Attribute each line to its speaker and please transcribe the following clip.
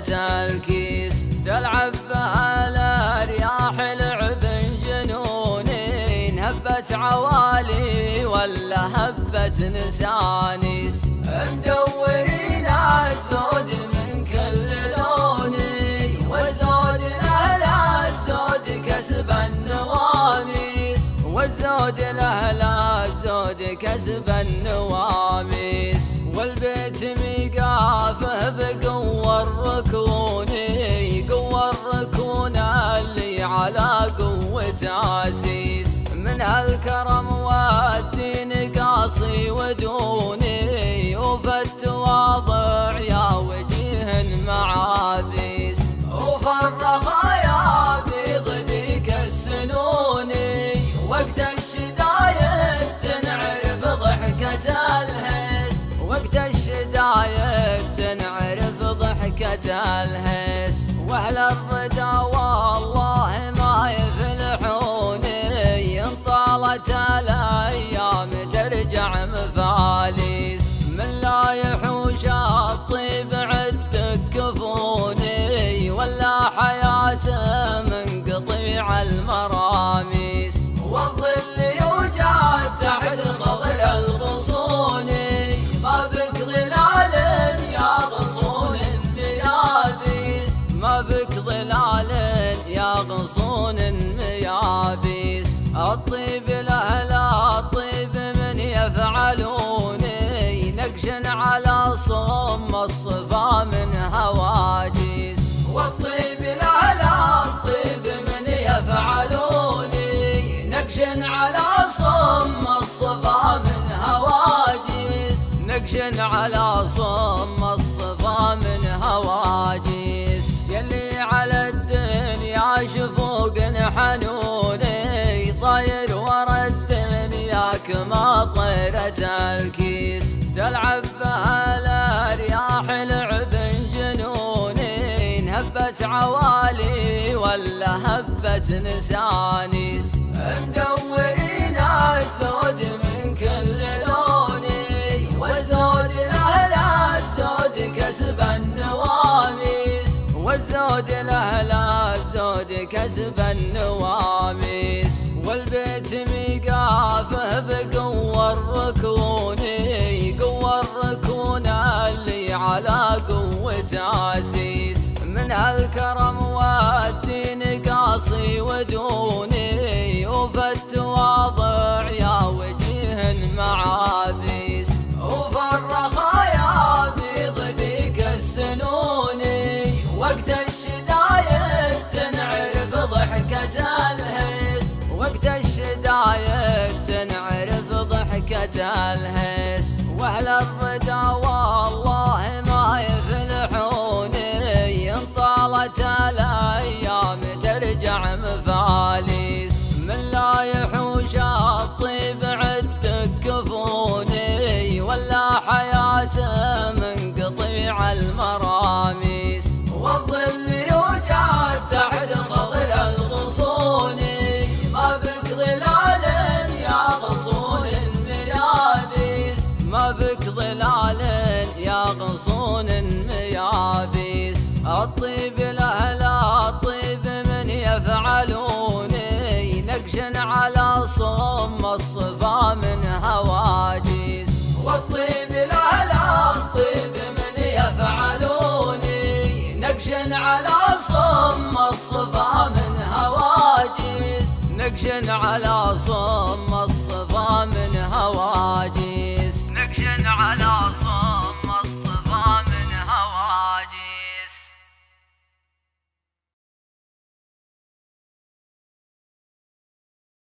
Speaker 1: طيرة الكيس تلعب بها الأرياح لعب جنوني، هبت عوالي ولا هبت نسانيس، مدورين الزود من كل لوني، والزود لأهل الزود كسب النواميس، والزود لأهل الزود كسب النواميس، والبيت ميقافه بقوة الركوني، قوة الركون اللي على قوة أسيس، من هالكرم والدين قاصي ودوني، وفي التواضع يا وجيه معابيس، وفي الرخايا بضديك السنوني، وقت الشدايد تنعرف ضحكة الهيس، وقت الشدايد تنعرف ضحكة الهيس، واهل الرضا والله ما يفلحوني، ان طالت الايام ترجع مفاليس، من لا يحوش الطيب عد كفوني، ولا حياته من قطيع المراميس، والظل يوجد تحت خضر الغصون، ما بك ظلال يا غصون ميابيس، ما بك ظلال يا غصون ميابيس، الطيب لأهل الطيب من يفعلوني، نقش على صم الصفا من هواجيس، والطيب لأهل الطيب من يفعلوني، نقش على صم الصفا من هواجيس، نقش على صم الصفا من هواجيس، يلي على الدنيا شفوق حنوني، طاير ورا الدنيا كما طيرة الكيس تلعب بها الأرياح لعب جنوني، هبت عوالي ولا هبت نسانيس، مدورين الزود من كل لوني، والزود لأهل الزود كسب النواميس، والزود لأهل الزود كسب النواميس، والبيت ميقافه بقوة الركوني، قوة الركون اللي على قوة أسيس، من هالكرم والدين قاصي ودوني، وفي التواضع يا وجيه معابيس، وفي الرخايا بضديك السنوني، وقت الشدايد تنعرف ضحكة الهيس، وقت الشدايد تنعرف ضحكة الهيس، واهل الرضا والله ما يفلحوني، ان طالت الايام ترجع مفاليس، من لا يحوش الطيب عد كفوني، ولا حياته من قطيع المراميس، والظل يوجد تحت خضر الغصون، ما بك ظلال يا غصون ميابيس، ما بك ظلال يا غصون ميابيس، الطيب لأهل الطيب من يفعلوني، نقش على صم الصفا من هواجيس، والطيب لأهل الطيب من يفعلوني، نقش على صم الصفا من هواجيس، نقش على صم الصفا من هواجيس، نقش على صم